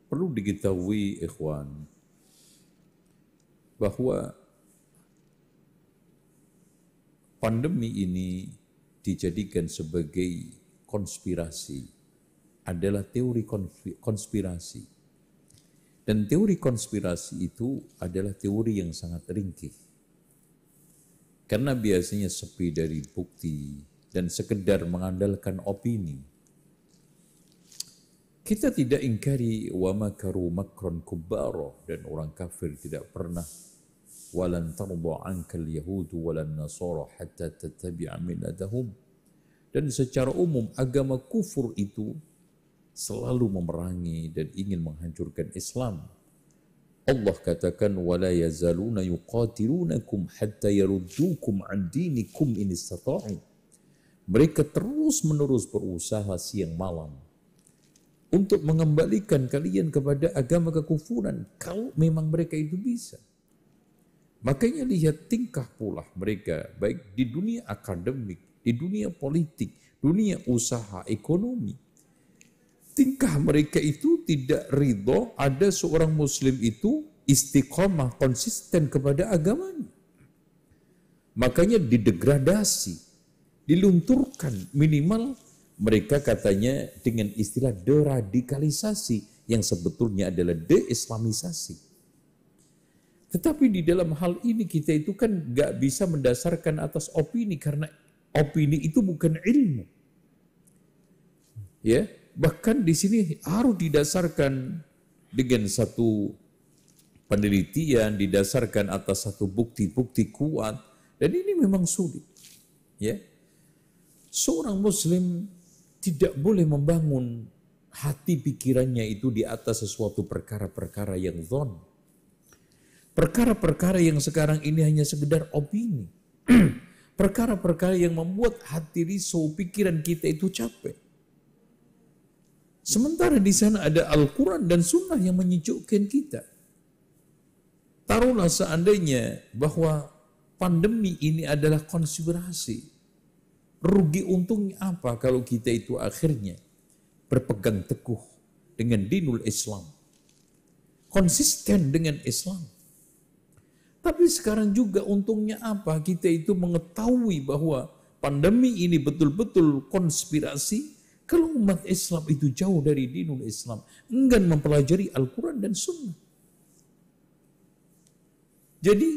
Perlu diketahui ikhwan bahwa pandemi ini dijadikan sebagai konspirasi, adalah teori konspirasi. Dan teori konspirasi itu adalah teori yang sangat ringkih. Karena biasanya sepi dari bukti dan sekedar mengandalkan opini. Kita tidak ingkari wa makaru makron kubbara, dan orang kafir tidak pernah walan tarda ankal yahudu walan nasara hatta tattabi'a millatahum. Dan secara umum agama kufur itu selalu memerangi dan ingin menghancurkan Islam. Allah katakan wala yazaluna yuqatilunakum hatta yaruddukum an dinikum in istata'u. Mereka terus-menerus berusaha siang malam untuk mengembalikan kalian kepada agama kekufuran kalau memang mereka itu bisa. Makanya lihat tingkah pula mereka baik di dunia akademik, di dunia politik, dunia usaha, ekonomi. Tingkah mereka itu tidak ridho ada seorang muslim itu istiqomah, konsisten kepada agamanya. Makanya didegradasi, dilunturkan, minimal mereka katanya dengan istilah deradikalisasi yang sebetulnya adalah deislamisasi. Tetapi di dalam hal ini kita itu kan gak bisa mendasarkan atas opini karena opini itu bukan ilmu. Ya, bahkan di sini harus didasarkan dengan satu penelitian, didasarkan atas satu bukti-bukti kuat, dan ini memang sulit. Ya, seorang muslim tidak boleh membangun hati pikirannya itu di atas sesuatu perkara-perkara yang zon. Perkara-perkara yang sekarang ini hanya sekedar opini. Perkara-perkara yang membuat hati risau, pikiran kita itu capek. Sementara di sana ada Al-Quran dan Sunnah yang menyejukkan kita. Taruhlah seandainya bahwa pandemi ini adalah konspirasi. Rugi untungnya apa kalau kita itu akhirnya berpegang teguh dengan dinul Islam. Konsisten dengan Islam. Tapi sekarang juga untungnya apa? Kita itu mengetahui bahwa pandemi ini betul-betul konspirasi kalau umat Islam itu jauh dari dinul Islam, enggan mempelajari Al-Quran dan Sunnah. Jadi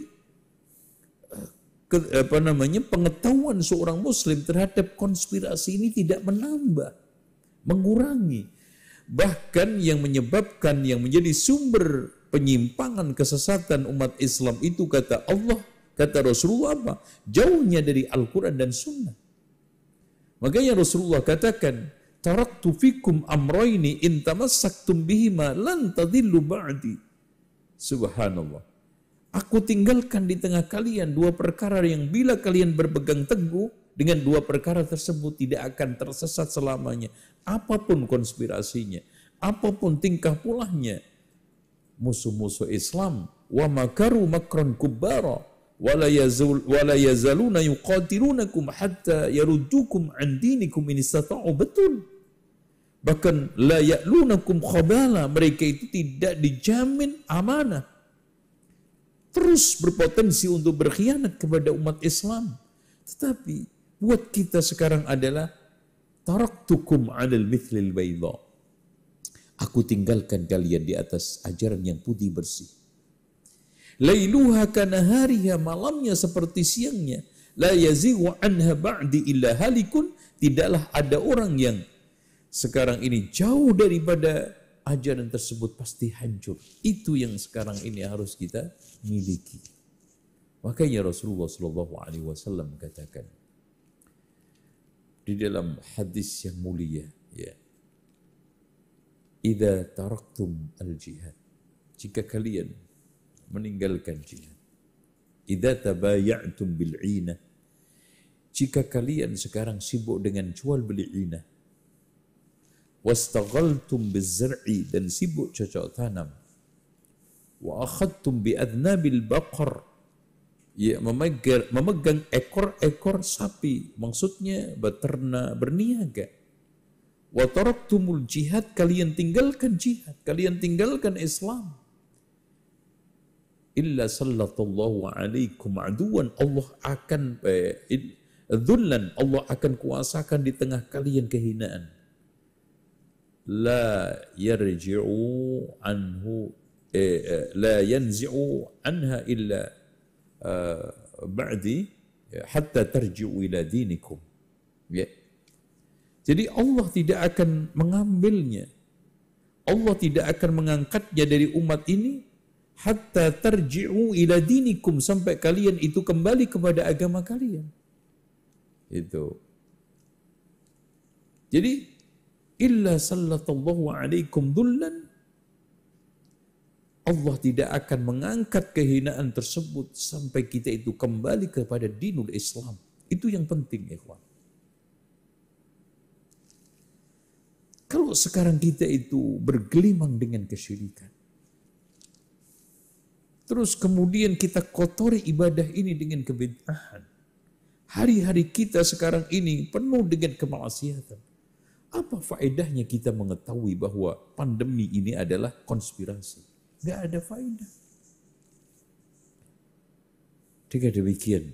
pengetahuan seorang muslim terhadap konspirasi ini tidak menambah, mengurangi. Bahkan yang menyebabkan, yang menjadi sumber penyimpangan kesesatan umat Islam itu kata Allah, kata Rasulullah apa? Jauhnya dari Al-Quran dan Sunnah. Makanya Rasulullah katakan, taraktu fikum amrayni in tamassaktum bihima lan tadillu ba'di. Subhanallah. Aku tinggalkan di tengah kalian dua perkara yang bila kalian berpegang teguh dengan dua perkara tersebut tidak akan tersesat selamanya. Apapun konspirasinya, apapun tingkah pulahnya. Musuh-musuh Islam, wa makaru makran kubbara, wa la yazaluna yuqatilunakum hatta yaruddukum an dinikum in istata'u. Betul. Bahkan la ya'lunakum khabala, mereka itu tidak dijamin amanah. Terus berpotensi untuk berkhianat kepada umat Islam. Tetapi buat kita sekarang adalah taraktukum 'alal mithlil bayda. Aku tinggalkan kalian di atas ajaran yang putih bersih. Lailuha kanahariha, malamnya seperti siangnya. La yazighu anha ba'di illa halikun. Tidaklah ada orang yang sekarang ini jauh daripada ajaran tersebut pasti hancur. Itu yang sekarang ini harus kita miliki. Makanya Rasulullah SAW katakan di dalam hadis yang mulia, ya, idza taraktum al-jihad, jika kalian meninggalkan jihad, idza tabaya'tum bil-'inah, jika kalian sekarang sibuk dengan jual beli inah, wastaghaltum biz-zar'i, dan sibuk cocok tanam, wa akhadtum bi adnabil baqar, ya, memegang ekor-ekor sapi, maksudnya beternak, berniaga, Wa taraktumul jihad, kalian tinggalkan jihad, kalian tinggalkan Islam. Illa sallallahu alaikum aduwan, Allah akan dzullan, Allah akan kuasakan di tengah kalian kehinaan. La yarji'u anhu la yanzi'u anha illa ba'di hatta tarji'u ila dinikum. Ya. Jadi Allah tidak akan mengambilnya. Allah tidak akan mengangkatnya dari umat ini hatta tarji'u ila dinikum, sampai kalian itu kembali kepada agama kalian. Itu. Jadi illa sallallahu alaikum dhullan, Allah tidak akan mengangkat kehinaan tersebut sampai kita itu kembali kepada dinul Islam. Itu yang penting, ikhwan. Kalau sekarang kita itu bergelimang dengan kesyirikan, terus kemudian kita kotori ibadah ini dengan kebid'ahan, hari-hari kita sekarang ini penuh dengan kemaksiatan, apa faedahnya kita mengetahui bahwa pandemi ini adalah konspirasi? Gak ada faedah. Dengan demikian,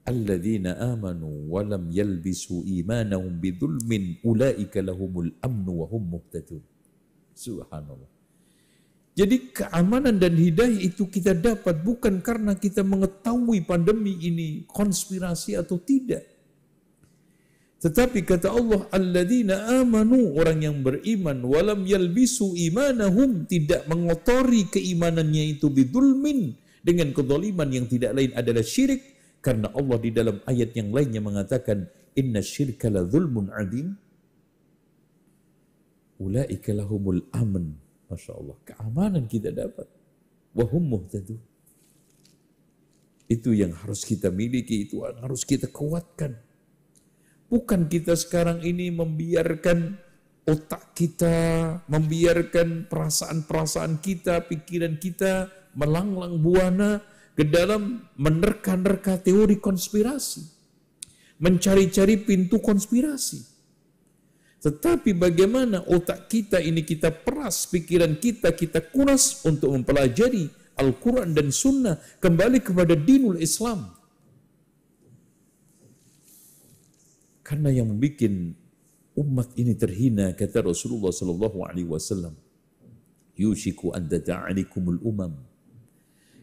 alladzina amanu wa lam yalbisu imanahum bidzulmin ulaika lahumul amnu wa hum muhtadun. Subhanallah. Jadi keamanan dan hidayah itu kita dapat bukan karena kita mengetahui pandemi ini konspirasi atau tidak. Tetapi kata Allah, alladzina amanu, orang yang beriman, walam yalbisu imanahum, tidak mengotori keimanannya itu bidzulmin, dengan kezaliman yang tidak lain adalah syirik. Karena Allah di dalam ayat yang lainnya mengatakan, inna syirka la zulmun adzim, ulaika lahumul aman. Masya Allah, keamanan kita dapat. Wahum muhtadun. Itu yang harus kita miliki, itu yang harus kita kuatkan. Bukan kita sekarang ini membiarkan otak kita, membiarkan perasaan-perasaan kita, pikiran kita melanglang buana ke dalam menerka-nerka teori konspirasi, mencari-cari pintu konspirasi. Tetapi bagaimana otak kita ini kita peras, pikiran kita kuras untuk mempelajari Al-Quran dan Sunnah, kembali kepada dinul Islam. Karena yang membuat umat ini terhina, kata Rasulullah sallallahu alaihi wasallam, yushiku an tada'alikumul umam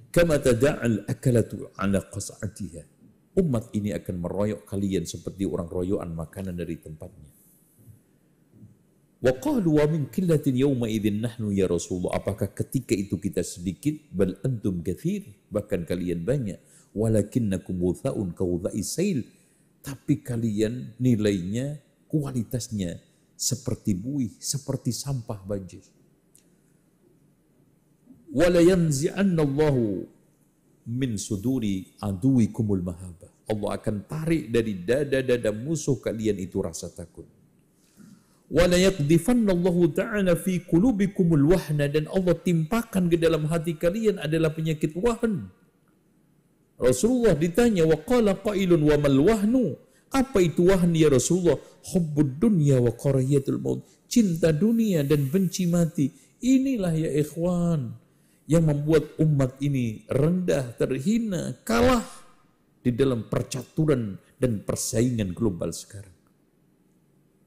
kama tada'al akalatu ala qas'atiha. Umat ini akan meroyok kalian seperti orang royokan makanan dari tempatnya. Wa qalu wa min qillatin yawma idzin nahnu ya Rasulullah, apakah ketika itu kita sedikit? Bal antum katsir, bahkan kalian banyak. Walakinnakum wutha'un kawdha'i sail, tapi kalian nilainya, kualitasnya seperti buih, seperti sampah banjir. Wala yanzi'annallahu min suduri aduwikumul mahabah. Allah akan tarik dari dada-dada musuh kalian itu rasa takut. Wala yaqdifannallahu ta'ala fi qulubikumul wahna, dan Allah timpakan ke dalam hati kalian adalah penyakit wahn. Rasulullah ditanya, wa qala qailun wa mal wahnu, apa itu wahn ya Rasulullah? Hubbud dunya wa karahiyatul maut, cinta dunia dan benci mati. Inilah ya ikhwan yang membuat umat ini rendah, terhina, kalah di dalam percaturan dan persaingan global sekarang.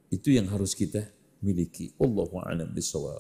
Itu yang harus kita miliki. Wallahu a'lam bishawab.